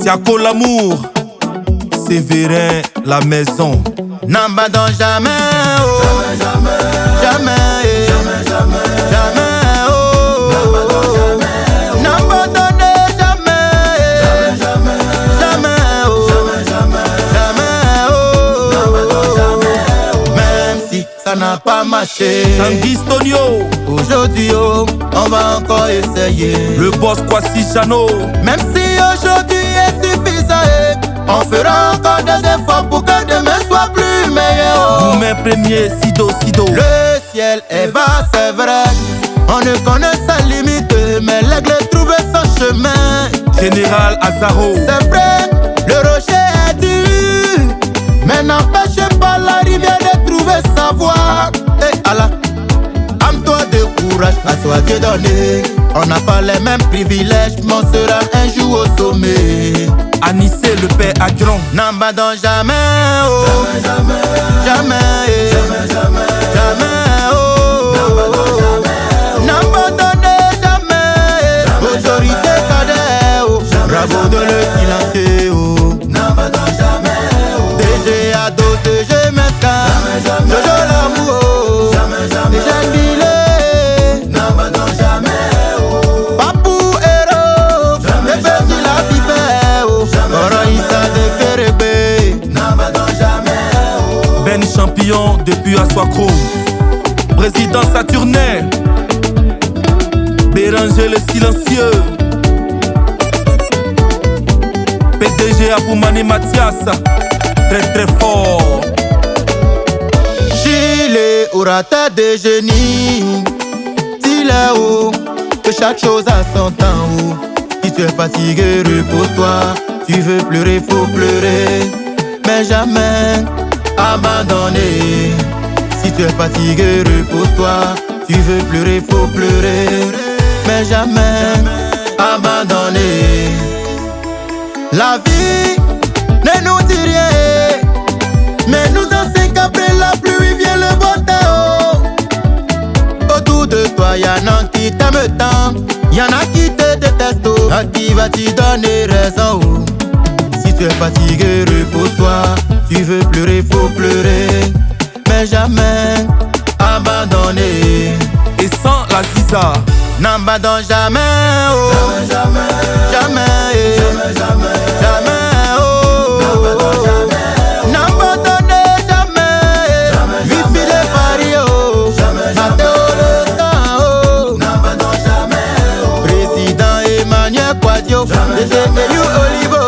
Tiako l'amour, Sévérin la maison. N'abandonne jamais, oh. Jamais, jamais, jamais, jamais, jamais, oh. N'abandonnez jamais, jamais, jamais, oh. Jamais, oh. Même si ça n'a pas marché, Tanguy Stonio, aujourd'hui, oh, on va encore essayer. le boss Kwasi Chano. Même si aujourd'hui est suffisant, on fera encore des efforts pour que demain soit plus meilleur. Vous premier, Sido. Le ciel est bas, c'est vrai. On ne connaît sa limite, mais l'aigle trouve son chemin. Général Azaro. C'est vrai, le rocher est dur, mais n'empêche pas la rivière de trouver sa voie. Et Allah, âme-toi de courage, à soi Dieu donné. On n'a pas les mêmes privilèges, mais on sera un jour au sommet. Anissé le père Agron. N'abandonne jamais, oh. Jamais, jamais, jamais, oh. N'abandonnez jamais, autorité cadet, oh. Bravo de le silencer, oh. N'abandonne jamais, oh. DG Ado, DG Mesca, Jojo l'amour, oh. DG Bilé, n'abandonne jamais, oh. Papou Héros, les petits la vipère, oh. Oroïsa de Kérébe, n'abandonne jamais, oh. Ben Champion depuis Aswakro. Président Saturnin. Béranger le silencieux. PDG Apoumani Mathias. Très fort. Gilet aura ta de génie. Dis là haut que chaque chose a son temps. Oh. Si tu es fatigué, repose-toi. Tu veux pleurer, faut pleurer, mais jamais abandonner. Si tu es fatigué, repose-toi. Tu veux pleurer, faut pleurer, mais jamais abandonner. La vie ne nous dit rien, mais nous enseigne qu'après la pluie vient le beau temps. Autour de toi, y'en a qui t'aiment tant, y'en a qui te détestent. À qui vas-tu donner raison? Si tu es fatigué, repose-toi. Tu veux pleurer, faut pleurer, mais jamais abandonner. Et sans la Ziza. N'abandonne jamais, oh. Jamais, jamais, oh. N'abandonnez jamais. Vivi les paris, oh. Matteo le temps, oh. Président Emmanuel Quadio, DG Eyu Olivo,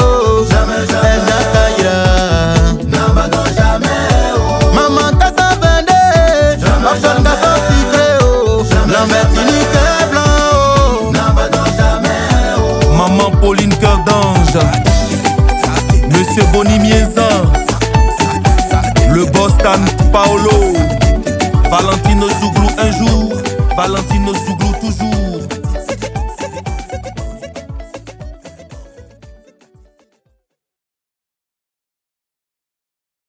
Elna Kaira. Maman Kassa Vende, Option Kassa Sucré, oh. Lambertini Cœur Blanc, oh. Maman Pauline Cœur d'Ange. Monsieur Boni Miezan. Le Boston Paolo. Valentino Zouglou un jour, Valentino Zouglou toujours.